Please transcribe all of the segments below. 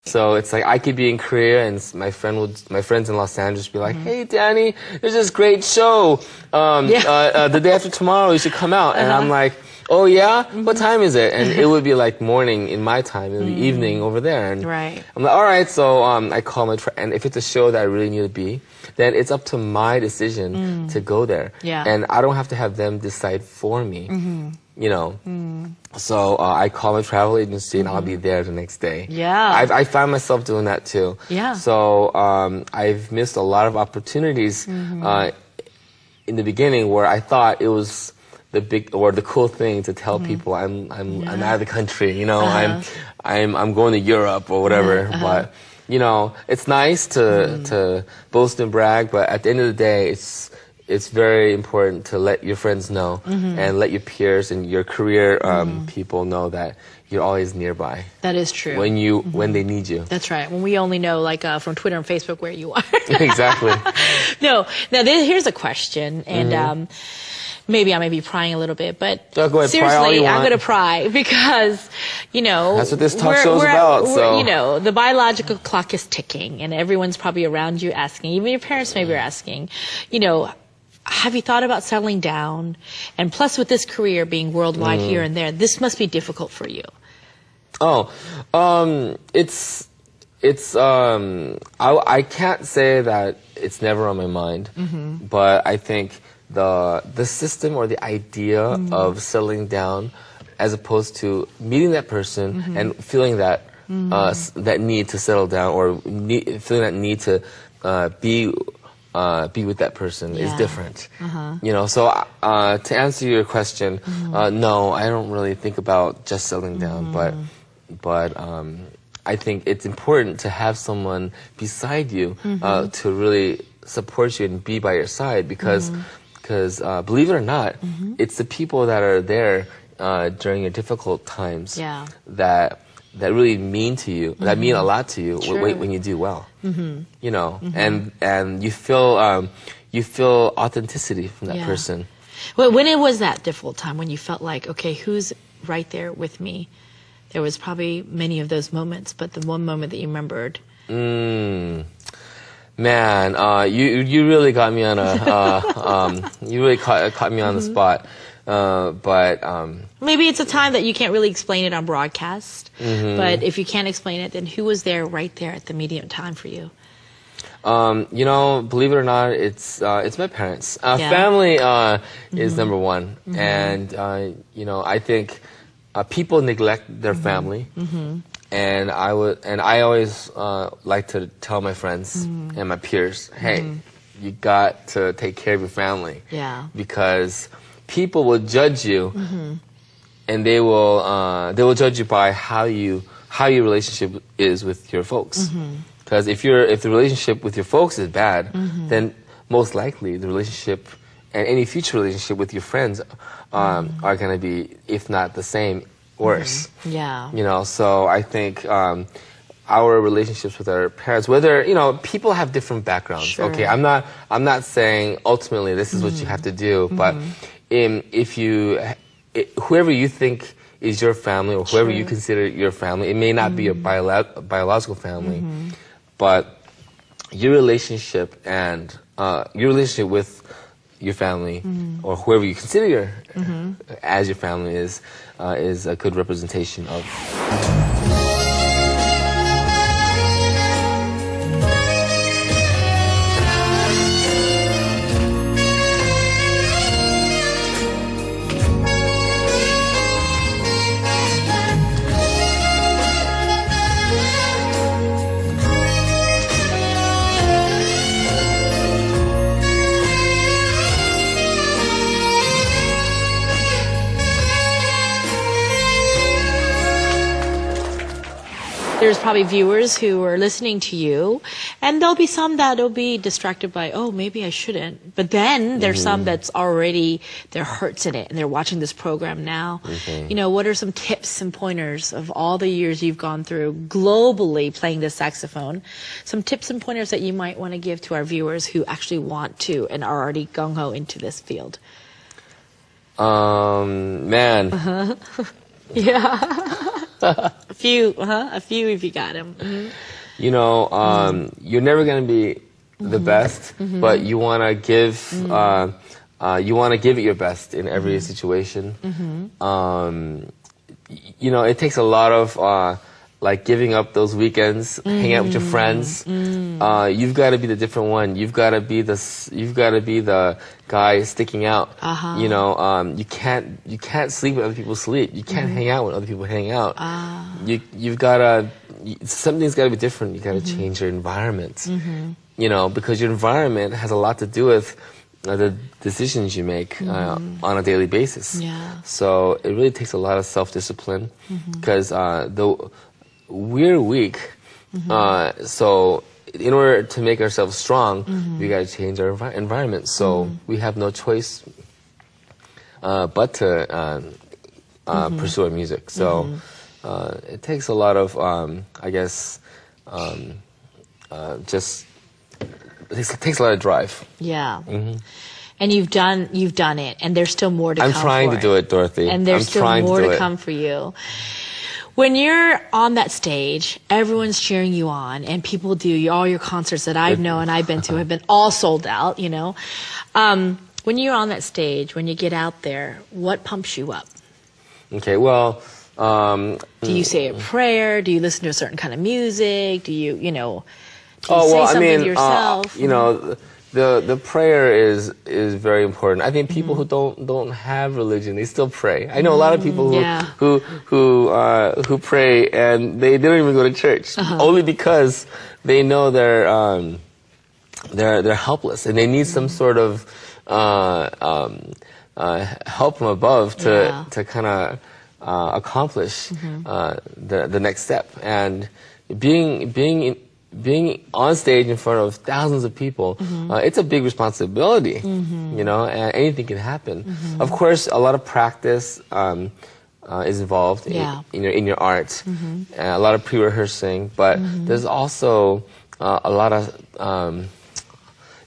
So it's like I could be in Korea and my friends in Los Angeles be like, "Hey, Danny, there's this great show. The day after tomorrow, you should come out." And I'm like, "Oh yeah, what time is it?" And it would be like morning in my time, it would be evening over there. And I'm like, "All right." So I call my and if it's a show that I really need to be, then it's up to my decision to go there. And I don't have to have them decide for me. You know, so I call my travel agency and I'll be there the next day. I find myself doing that too. So I've missed a lot of opportunities in the beginning where I thought it was the big or the cool thing to tell people I'm out of the country. You know, I'm going to Europe or whatever. But you know, it's nice to boast and brag, but at the end of the day, it's very important to let your friends know and let your peers and your career people know that you're always nearby. That is true. When they need you. That's right. When we only know like from Twitter and Facebook where you are. Exactly. No. Now here's a question, and maybe I may be prying a little bit, but go ahead, seriously, I'm going to pry because, you know, that's what this talk show is about. So you know, the biological clock is ticking, and everyone's probably around you asking, even your parents maybe are asking, you know, have you thought about settling down? And plus, with this career being worldwide here and there, this must be difficult for you. I can't say that it's never on my mind, but I think the system or the idea of settling down, as opposed to meeting that person and feeling that that need to settle down or feeling that need to be with that person is different. You know, so to answer your question, no, I don't really think about just settling down, but I think it's important to have someone beside you to really support you and be by your side because believe it or not, it's the people that are there during your difficult times that really mean to you, that mean a lot to you when you do well. You know, and you feel authenticity from that person. Well, when it was that difficult time, when you felt like, okay, who's right there with me? There was probably many of those moments, but the one moment that you remembered. Man, you really got me on a you really caught me on the spot. But maybe it's a time that you can't really explain it on broadcast. But if you can't explain it, then who was there right there at the medium time for you? You know, believe it or not, it's my parents. Family is number one, and you know, I think people neglect their family, and I always like to tell my friends and my peers, hey, you got to take care of your family, because people will judge you, and they will judge you by how your relationship is with your folks. Because if the relationship with your folks is bad, then most likely the relationship and any future relationship with your friends are going to be, if not the same, worse. You know, so I think our relationships with our parents, whether, you know, people have different backgrounds. Okay, I'm not saying ultimately this is what you have to do, but whoever you think is your family or whoever you consider your family, it may not be your biological family, but your relationship and your relationship with your family or whoever you consider as your family is a good representation of. There's probably viewers who are listening to you, and there'll be some that'll be distracted by, oh, maybe I shouldn't. But then there's some that's already, their heart's in it, and they're watching this program now. You know, what are some tips and pointers of all the years you've gone through globally playing the saxophone? Some tips and pointers that you might want to give to our viewers who actually want to and are already gung-ho into this field. Man. Yeah. A few if you got them. You know, you're never going to be the best, but you want to give, it your best in every situation. You know, it takes a lot of, like giving up those weekends, hanging out with your friends. You've got to be the different one. You've got to be the guy sticking out. You know, you can't sleep when other people sleep. You can't hang out when other people hang out. You've got to, something's got to be different. You got to change your environment. You know, because your environment has a lot to do with the decisions you make on a daily basis. Yeah. So it really takes a lot of self-discipline because we're weak. So in order to make ourselves strong, we got to change our environment. So we have no choice but to pursue our music. So it takes a lot of, I guess, it takes a lot of drive. Yeah. And you've done it, and there's still more to come. I'm trying to do it, Dorothy. And there's still more to come for you. When you're on that stage, everyone's cheering you on, and people do. All your concerts that I know and I've been to have been all sold out, you know. When you're on that stage, when you get out there, what pumps you up? Okay, well... do you say a prayer? Do you listen to a certain kind of music? Do you say something to yourself? You know, the prayer is very important. I think people who don't have religion, they still pray. I know a lot of people who pray and they don't even go to church only because they know they're helpless and they need some sort of help from above to kind of accomplish the next step. And being on stage in front of thousands of people, it's a big responsibility, you know, and anything can happen. Of course, a lot of practice is involved in your art, and a lot of pre-rehearsing, but there's also a lot of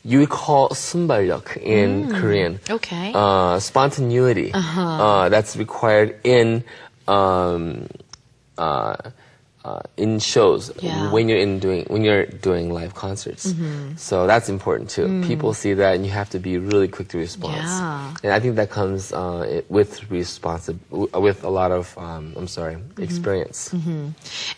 you would call sunbal력 in Korean. Okay. Spontaneity that's required in shows when you're doing live concerts. So that's important too. People see that and you have to be really quick to respond. Yeah. And I think that comes with a lot of experience.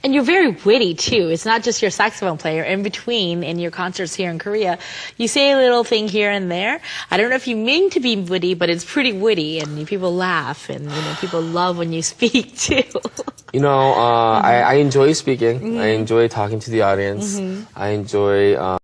And you're very witty too. It's not just your saxophone player. In between, in your concerts here in Korea, you say a little thing here and there. I don't know if you mean to be witty, but it's pretty witty, and people laugh, and people love when you speak too. You know, I enjoy speaking. I enjoy talking to the audience. I enjoy